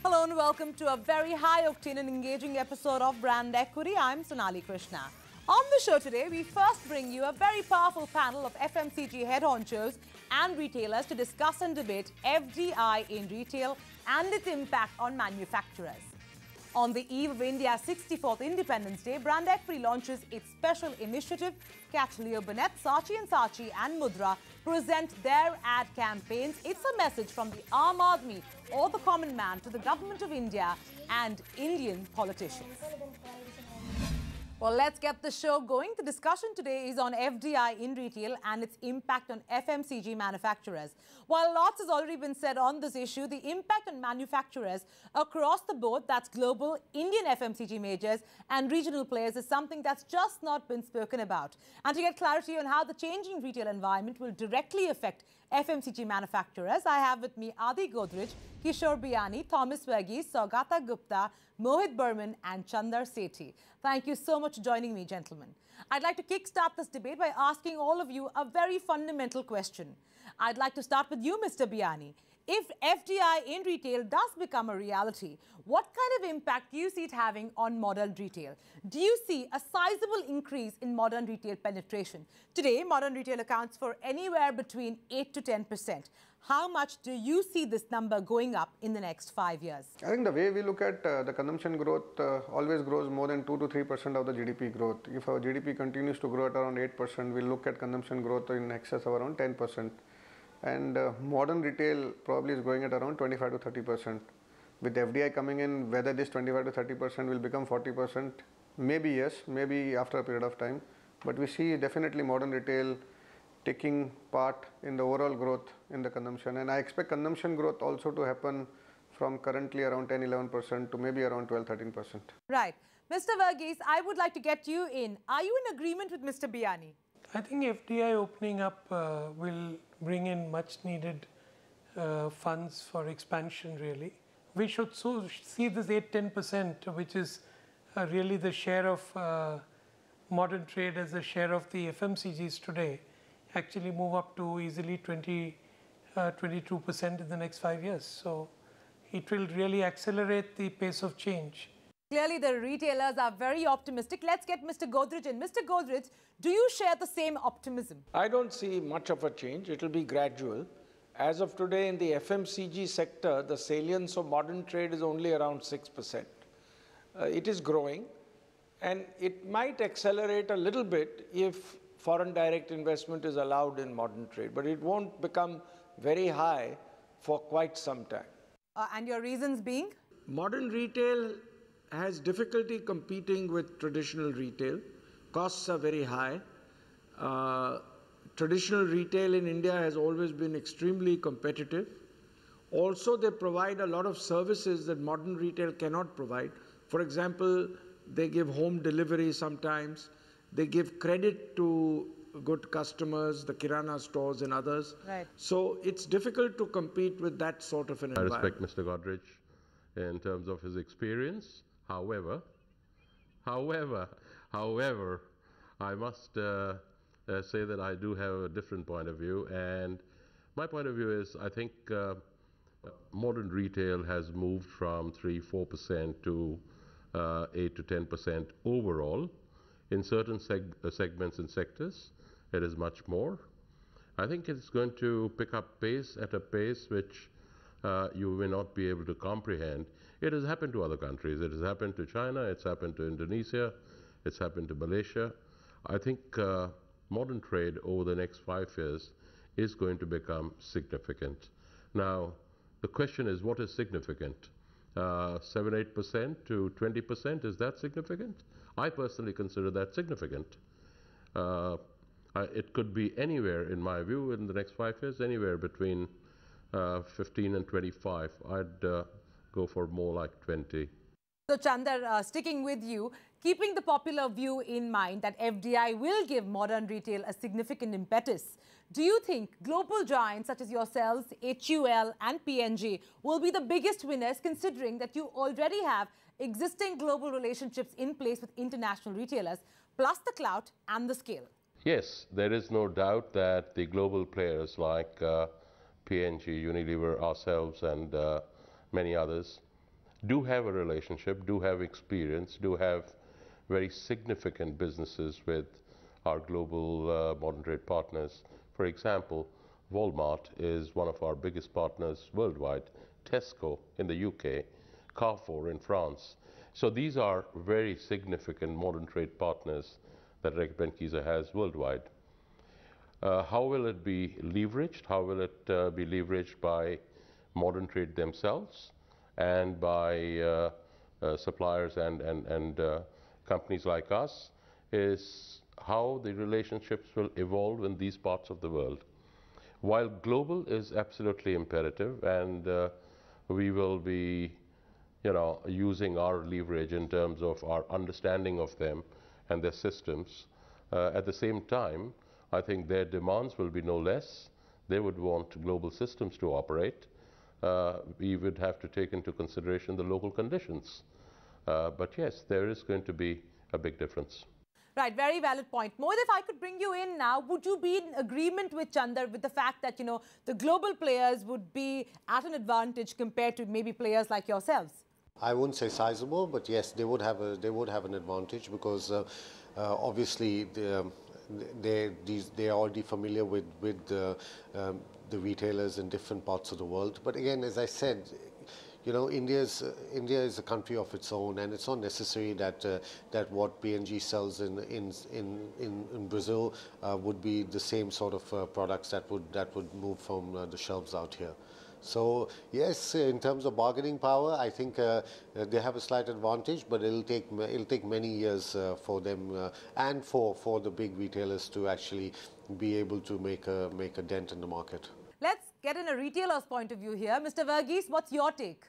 Hello and welcome to a very high-octane and engaging episode of Brand Equity. I'm Sonali Krishna. On the show today, we first bring you a very powerful panel of FMCG head honchos and retailers to discuss and debate FDI in retail and its impact on manufacturers. On the eve of India's 64th Independence Day, Brand Equity launches its special initiative. Catch Leo Burnett, Saatchi & Saatchi and Mudra present their ad campaigns. It's a message from the Aam Aadmi or the common man to the government of India and Indian politicians. Well, let's get the show going. The discussion today is on FDI in retail and its impact on FMCG manufacturers. While lots has already been said on this issue, the impact on manufacturers across the board, that's global, Indian FMCG majors and regional players, is something that's just not been spoken about. And to get clarity on how the changing retail environment will directly affect FMCG manufacturers, I have with me Adi Godrej, Kishore Biani, Thomas Verghese, Saugata Gupta, Mohit Burman and Chandar Sethi. Thank you so much for joining me, gentlemen. I'd like to kickstart this debate by asking all of you a very fundamental question. I'd like to start with you, Mr. Biani. If FDI in retail does become a reality, what kind of impact do you see it having on modern retail? Do you see a sizable increase in modern retail penetration? Today, modern retail accounts for anywhere between 8 to 10%. How much do you see this number going up in the next 5 years? I think the way we look at the consumption growth always grows more than 2 to 3% of the GDP growth. If our GDP continues to grow at around 8%, we'll look at consumption growth in excess of around 10%. And modern retail probably is growing at around 25 to 30%. With FDI coming in, whether this 25 to 30% will become 40%, maybe yes, maybe after a period of time. But we see definitely modern retail taking part in the overall growth in the consumption. And I expect consumption growth also to happen from currently around 10-11% to maybe around 12-13%. Right. Mr. Verghese, I would like to get you in. Are you in agreement with Mr. Biani? I think FDI opening up will bring in much needed funds for expansion really. We should so see this 8-10%, which is really the share of modern trade as a share of the FMCGs today, actually move up to easily 22% in the next 5 years. So it will really accelerate the pace of change. Clearly, the retailers are very optimistic. Let's get Mr. Godrej in. Mr. Godrej, do you share the same optimism? I don't see much of a change. It will be gradual. As of today, in the FMCG sector, the salience of modern trade is only around 6%. It is growing, and it might accelerate a little bit if foreign direct investment is allowed in modern trade, but it won't become very high for quite some time. And your reasons being? Modern retail has difficulty competing with traditional retail. Costs are very high. Traditional retail in India has always been extremely competitive. Also, they provide a lot of services that modern retail cannot provide. For example, they give home delivery sometimes. They give credit to good customers, the Kirana stores and others. Right. So it's difficult to compete with that sort of an environment. I respect Mr. Godrej in terms of his experience. However, I must say that I do have a different point of view, and my point of view is I think modern retail has moved from 3-4% to 8 to 10% overall. In certain segments and sectors, it is much more. I think it's going to pick up pace at a pace which you may not be able to comprehend. It has happened to other countries. It has happened to China. It's happened to Indonesia. It's happened to Malaysia. I think modern trade over the next 5 years is going to become significant. Now, the question is, what is significant? 7-8% to 20%, is that significant? I personally consider that significant. It could be anywhere, in my view, in the next 5 years, anywhere between 15 and 25. I'd go for more like 20. So, Chandar, sticking with you, keeping the popular view in mind that FDI will give modern retail a significant impetus, do you think global giants such as yourselves, HUL and P&G will be the biggest winners, considering that you already have existing global relationships in place with international retailers, plus the clout and the scale? Yes, there is no doubt that the global players like P&G, Unilever, ourselves and many others do have a relationship, do have experience, do have very significant businesses with our global modern trade partners. For example, Walmart is one of our biggest partners worldwide, Tesco in the UK, Carrefour in France. So these are very significant modern trade partners that Reckitt Benckiser has worldwide. How will it be leveraged? How will it be leveraged by modern trade themselves and by suppliers and companies like us, is how the relationships will evolve in these parts of the world. While global is absolutely imperative, and we will be using our leverage in terms of our understanding of them and their systems, at the same time, I think their demands will be no less. They would want global systems to operate. We would have to take into consideration the local conditions. But yes, there is going to be a big difference. Right, very valid point. Mohit, if I could bring you in now, would you be in agreement with Chandar with the fact that, the global players would be at an advantage compared to maybe players like yourselves? I wouldn't say sizable, but yes, they would have an advantage because obviously they're already familiar with the retailers in different parts of the world. But again, as I said, India is a country of its own, and it's not necessary that what P&G sells in Brazil would be the same sort of products that would move from the shelves out here. So yes, in terms of bargaining power, I think they have a slight advantage, but it'll take many years for them and for the big retailers to actually be able to make a dent in the market. Let's get in a retailer's point of view here. Mr. Verghese, what's your take?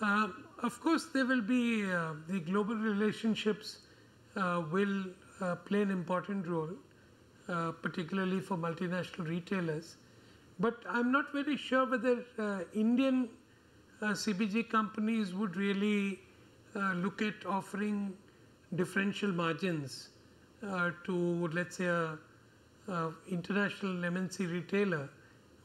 Of course, there will be the global relationships will play an important role, particularly for multinational retailers. But I'm not very sure whether Indian CPG companies would really look at offering differential margins to, let's say, a international MNC retailer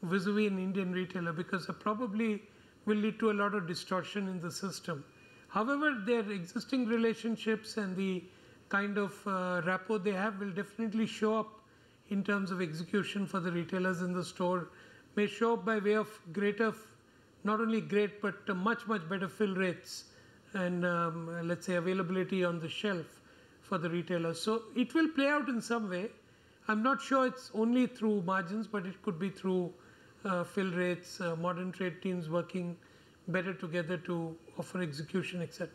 vis-a-vis an Indian retailer, because it probably will lead to a lot of distortion in the system. However, their existing relationships and the kind of rapport they have will definitely show up in terms of execution for the retailers in the store, may show up by way of greater, not only great, but much better fill rates and let's say availability on the shelf for the retailers. So it will play out in some way. I'm not sure it's only through margins, but it could be through fill rates, modern trade teams working better together to offer execution, etc.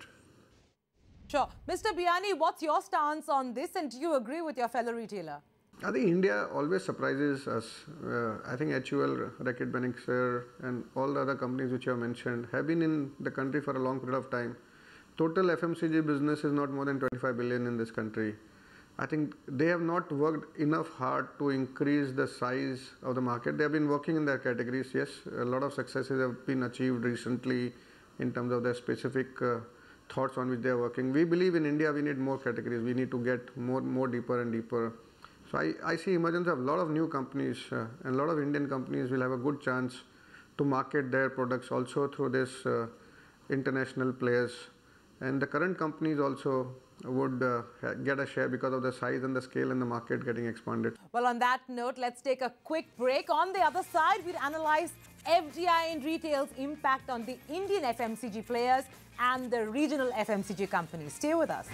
Sure. Mr. Biani, what's your stance on this, and do you agree with your fellow retailer? I think India always surprises us. I think HUL, Reckitt Benckiser and all the other companies which you have mentioned have been in the country for a long period of time. Total FMCG business is not more than 25 billion in this country. I think they have not worked enough hard to increase the size of the market. They have been working in their categories. Yes, a lot of successes have been achieved recently in terms of their specific thoughts on which they are working. We believe in India we need more categories. We need to get more deeper and deeper. So I see emergence of a lot of new companies and a lot of Indian companies will have a good chance to market their products also through this international players. And the current companies also would get a share because of the size and the scale and the market getting expanded. Well, on that note, let's take a quick break. On the other side, we'll analyze FDI in retail's impact on the Indian FMCG players and the regional FMCG companies. Stay with us.